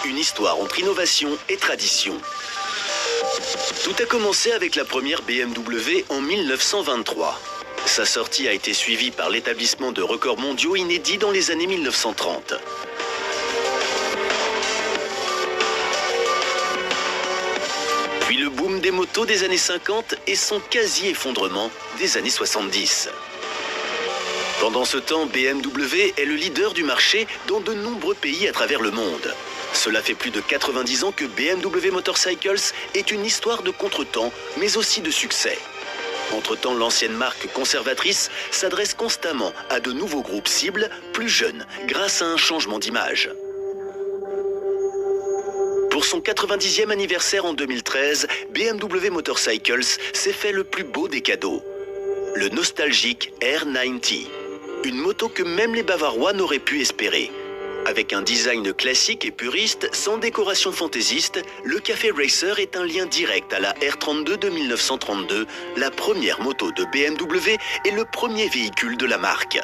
Une histoire entre innovation et tradition. Tout a commencé avec la première BMW en 1923. Sa sortie a été suivie par l'établissement de records mondiaux inédits dans les années 1930. Puis le boom des motos des années 50 et son quasi-effondrement des années 70. Pendant ce temps, BMW est le leader du marché dans de nombreux pays à travers le monde. Cela fait plus de 90 ans que BMW Motorcycles est une histoire de contretemps, mais aussi de succès. Entre-temps, l'ancienne marque conservatrice s'adresse constamment à de nouveaux groupes cibles plus jeunes, grâce à un changement d'image. Pour son 90e anniversaire en 2013, BMW Motorcycles s'est fait le plus beau des cadeaux. Le nostalgique R90. Une moto que même les Bavarois n'auraient pu espérer. Avec un design classique et puriste, sans décoration fantaisiste, le Café Racer est un lien direct à la R32 de 1932, la première moto de BMW et le premier véhicule de la marque.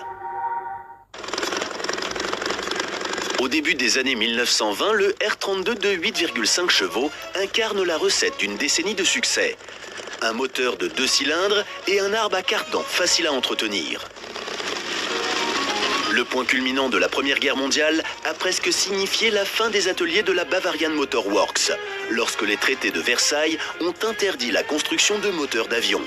Au début des années 1920, le R32 de 8,5 chevaux incarne la recette d'une décennie de succès. Un moteur de 2 cylindres et un arbre à cardan facile à entretenir. Le point culminant de la Première Guerre mondiale a presque signifié la fin des ateliers de la Bavarian Motor Works, lorsque les traités de Versailles ont interdit la construction de moteurs d'avion.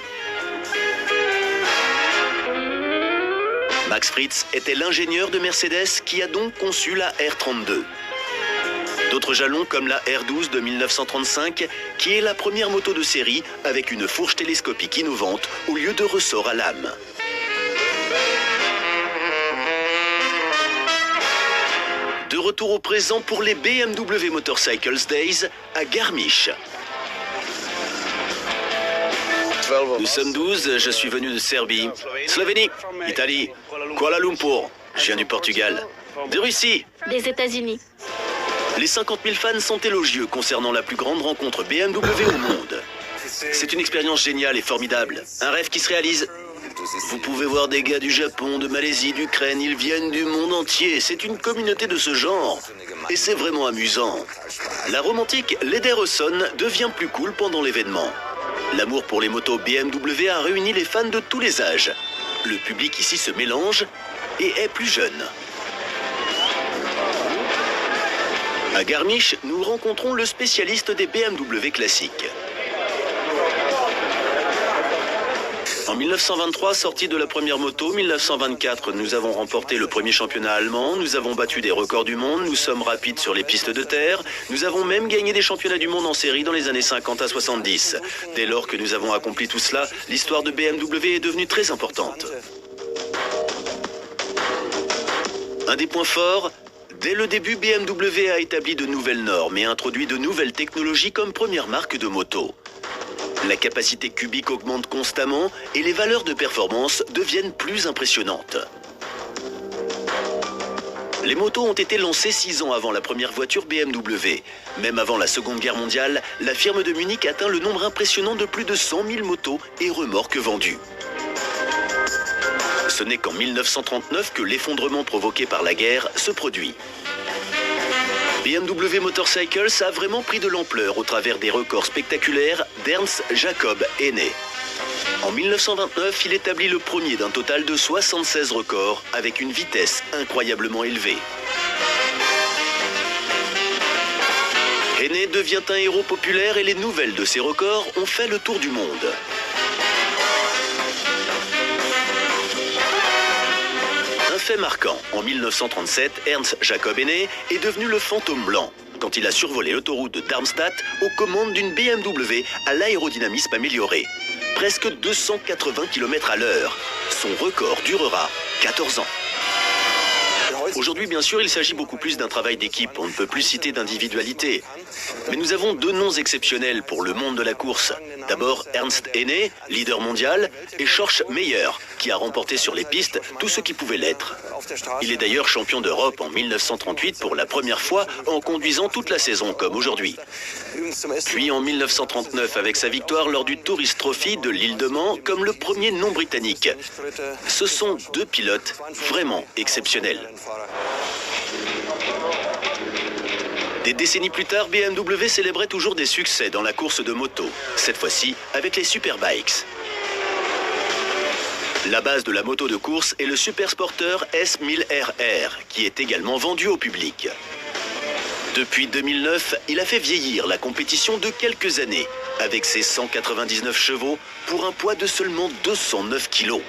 Max Friz était l'ingénieur de Mercedes qui a donc conçu la R32. D'autres jalons comme la R12 de 1935, qui est la première moto de série avec une fourche télescopique innovante au lieu de ressort à lame. De retour au présent pour les BMW Motorcycles Days à Garmisch. Nous sommes 12, je suis venu de Serbie, Slovénie, Italie, Kuala Lumpur, je viens du Portugal, de Russie, des États-Unis. Les 50 000 fans sont élogieux concernant la plus grande rencontre BMW au monde. C'est une expérience géniale et formidable, un rêve qui se réalise. Vous pouvez voir des gars du Japon, de Malaisie, d'Ukraine, ils viennent du monde entier. C'est une communauté de ce genre. Et c'est vraiment amusant. La romantique Lederhosen devient plus cool pendant l'événement. L'amour pour les motos BMW a réuni les fans de tous les âges. Le public ici se mélange et est plus jeune. À Garmisch, nous rencontrons le spécialiste des BMW classiques. En 1923, sortie de la première moto, 1924, nous avons remporté le premier championnat allemand, nous avons battu des records du monde, nous sommes rapides sur les pistes de terre, nous avons même gagné des championnats du monde en série dans les années 50 à 70. Dès lors que nous avons accompli tout cela, l'histoire de BMW est devenue très importante. Un des points forts, dès le début, BMW a établi de nouvelles normes et introduit de nouvelles technologies comme première marque de moto. La capacité cubique augmente constamment et les valeurs de performance deviennent plus impressionnantes. Les motos ont été lancées 6 ans avant la première voiture BMW. Même avant la Seconde Guerre mondiale, la firme de Munich atteint le nombre impressionnant de plus de 100 000 motos et remorques vendues. Ce n'est qu'en 1939 que l'effondrement provoqué par la guerre se produit. BMW Motorcycles a vraiment pris de l'ampleur au travers des records spectaculaires d'Ernst Jacob Henne. En 1929, il établit le premier d'un total de 76 records avec une vitesse incroyablement élevée. Henne devient un héros populaire et les nouvelles de ses records ont fait le tour du monde. Un fait marquant, en 1937, Ernst Jacob Henne est devenu le fantôme blanc quand il a survolé l'autoroute de Darmstadt aux commandes d'une BMW à l'aérodynamisme amélioré. Presque 280 km à l'heure. Son record durera 14 ans. Aujourd'hui, bien sûr, il s'agit beaucoup plus d'un travail d'équipe. On ne peut plus citer d'individualité. Mais nous avons 2 noms exceptionnels pour le monde de la course. D'abord, Ernst Henne, leader mondial, et Schorsch Meyer, qui a remporté sur les pistes tout ce qui pouvait l'être. Il est d'ailleurs champion d'Europe en 1938 pour la première fois en conduisant toute la saison comme aujourd'hui. Puis en 1939 avec sa victoire lors du Tourist Trophy de l'île de Man comme le premier non-britannique. Ce sont 2 pilotes vraiment exceptionnels. Des décennies plus tard, BMW célébrait toujours des succès dans la course de moto, cette fois-ci avec les Superbikes. La base de la moto de course est le Supersporter S1000RR, qui est également vendu au public. Depuis 2009, il a fait vieillir la compétition de quelques années, avec ses 199 chevaux pour un poids de seulement 209 kg.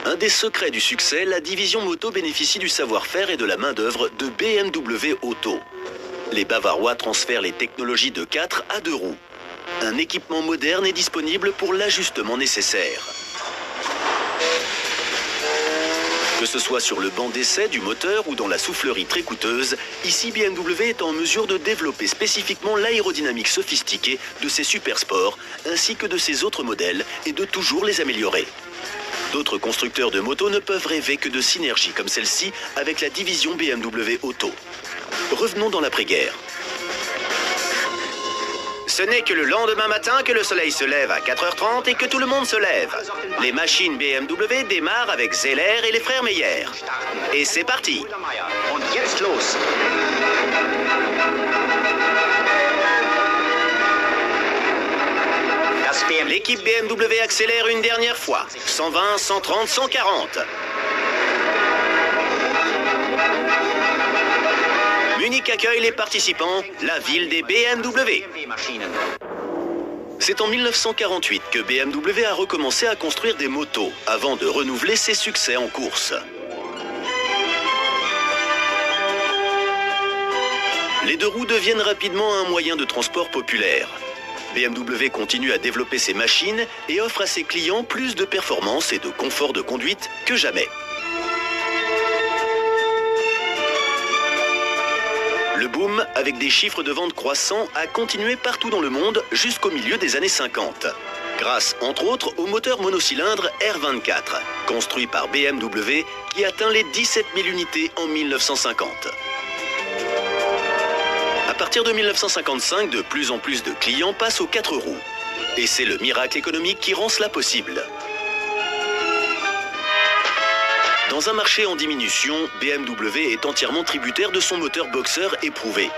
Un des secrets du succès, la division moto bénéficie du savoir-faire et de la main-d'œuvre de BMW Auto. Les Bavarois transfèrent les technologies de 4 à 2 roues. Un équipement moderne est disponible pour l'ajustement nécessaire. Que ce soit sur le banc d'essai du moteur ou dans la soufflerie très coûteuse, ici BMW est en mesure de développer spécifiquement l'aérodynamique sophistiquée de ses supersports ainsi que de ses autres modèles et de toujours les améliorer. D'autres constructeurs de motos ne peuvent rêver que de synergies comme celle-ci avec la division BMW Auto. Revenons dans l'après-guerre. Ce n'est que le lendemain matin que le soleil se lève à 4h30 et que tout le monde se lève. Les machines BMW démarrent avec Zeller et les frères Meyer. Et c'est parti. L'équipe BMW accélère une dernière fois. 120, 130, 140. Munich accueille les participants, la ville des BMW. C'est en 1948 que BMW a recommencé à construire des motos avant de renouveler ses succès en course. Les 2 roues deviennent rapidement un moyen de transport populaire. BMW continue à développer ses machines et offre à ses clients plus de performance et de confort de conduite que jamais. Le boom, avec des chiffres de vente croissants, a continué partout dans le monde jusqu'au milieu des années 50. Grâce, entre autres, au moteur monocylindre R24, construit par BMW, qui atteint les 17 000 unités en 1950. À partir de 1955, de plus en plus de clients passent aux 4 roues. Et c'est le miracle économique qui rend cela possible. Dans un marché en diminution, BMW est entièrement tributaire de son moteur boxer éprouvé.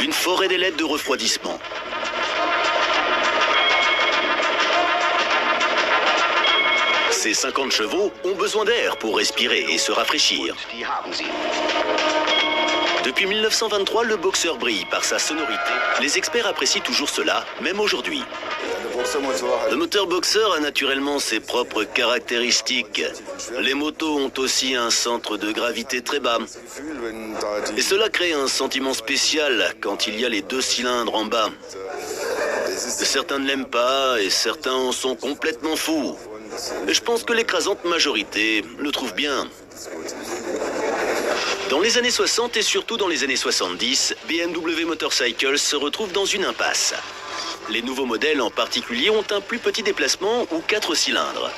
Une forêt d'ailettes de refroidissement. Ces 50 chevaux ont besoin d'air pour respirer et se rafraîchir. Depuis 1923, le boxer brille par sa sonorité. Les experts apprécient toujours cela, même aujourd'hui. Le moteur boxer a naturellement ses propres caractéristiques. Les motos ont aussi un centre de gravité très bas. Et cela crée un sentiment spécial quand il y a les 2 cylindres en bas. Certains ne l'aiment pas et certains en sont complètement fous. Mais je pense que l'écrasante majorité le trouve bien. Dans les années 60 et surtout dans les années 70, BMW Motorcycles se retrouve dans une impasse. Les nouveaux modèles en particulier ont un plus petit déplacement ou 4 cylindres.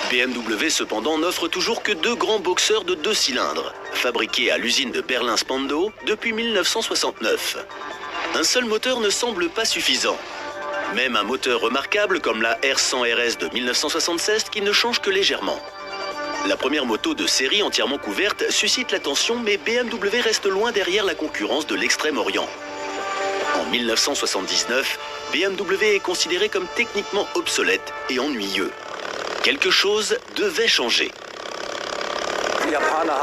BMW cependant n'offre toujours que 2 grands boxers de 2 cylindres, fabriqués à l'usine de Berlin-Spandau depuis 1969. Un seul moteur ne semble pas suffisant. Même un moteur remarquable comme la R100 RS de 1976 qui ne change que légèrement. La première moto de série entièrement couverte suscite l'attention, mais BMW reste loin derrière la concurrence de l'Extrême-Orient. En 1979, BMW est considéré comme techniquement obsolète et ennuyeux. Quelque chose devait changer.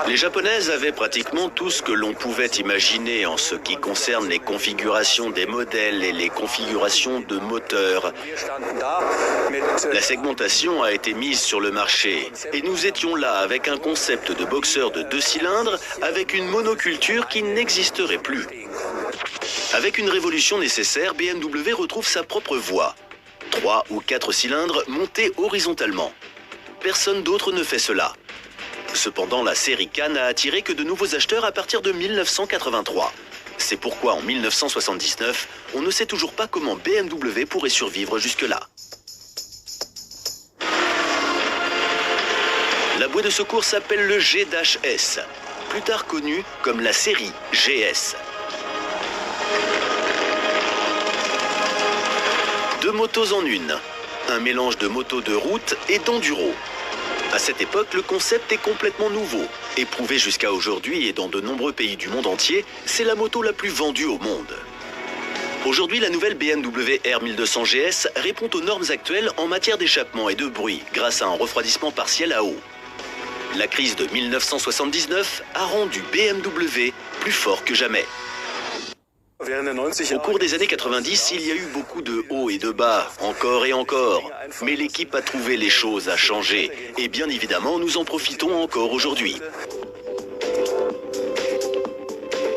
Les Japonaises avaient pratiquement tout ce que l'on pouvait imaginer en ce qui concerne les configurations des modèles et les configurations de moteurs. La segmentation a été mise sur le marché et nous étions là avec un concept de boxeur de 2 cylindres avec une monoculture qui n'existerait plus. Avec une révolution nécessaire, BMW retrouve sa propre voie. 3 ou 4 cylindres montés horizontalement. Personne d'autre ne fait cela. Cependant, la série K n'a attiré que de nouveaux acheteurs à partir de 1983. C'est pourquoi en 1979, on ne sait toujours pas comment BMW pourrait survivre jusque-là. La bouée de secours s'appelle le G-S, plus tard connu comme la série GS. 2 motos en une, un mélange de motos de route et d'enduro. À cette époque, le concept est complètement nouveau. Éprouvé jusqu'à aujourd'hui et dans de nombreux pays du monde entier, c'est la moto la plus vendue au monde. Aujourd'hui, la nouvelle BMW R1200 GS répond aux normes actuelles en matière d'échappement et de bruit grâce à un refroidissement partiel à eau. La crise de 1979 a rendu BMW plus fort que jamais. Au cours des années 90, il y a eu beaucoup de hauts et de bas, encore et encore. Mais l'équipe a trouvé les choses à changer. Et bien évidemment, nous en profitons encore aujourd'hui.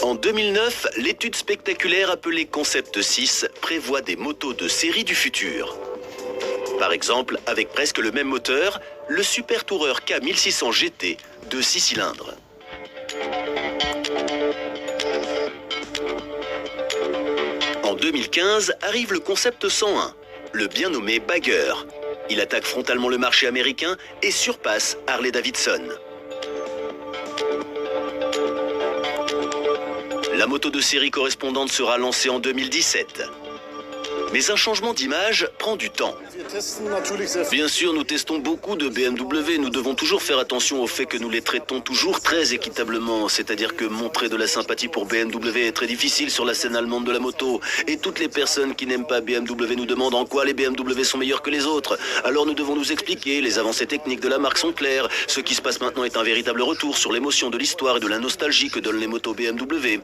En 2009, l'étude spectaculaire appelée Concept 6 prévoit des motos de série du futur. Par exemple, avec presque le même moteur, le Super Tourer K1600 GT de 6 cylindres. En 2015 arrive le Concept 101, le bien nommé Bagger. Il attaque frontalement le marché américain et surpasse Harley-Davidson. La moto de série correspondante sera lancée en 2017. Mais un changement d'image prend du temps. Bien sûr, nous testons beaucoup de BMW. Nous devons toujours faire attention au fait que nous les traitons toujours très équitablement. C'est-à-dire que montrer de la sympathie pour BMW est très difficile sur la scène allemande de la moto. Et toutes les personnes qui n'aiment pas BMW nous demandent en quoi les BMW sont meilleurs que les autres. Alors nous devons nous expliquer. Les avancées techniques de la marque sont claires. Ce qui se passe maintenant est un véritable retour sur l'émotion de l'histoire et de la nostalgie que donnent les motos BMW.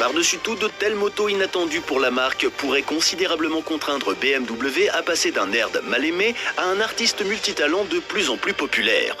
Par-dessus tout, de telles motos inattendues pour la marque pourraient considérablement contraindre BMW à passer d'un nerd mal aimé à un artiste multitalent de plus en plus populaire.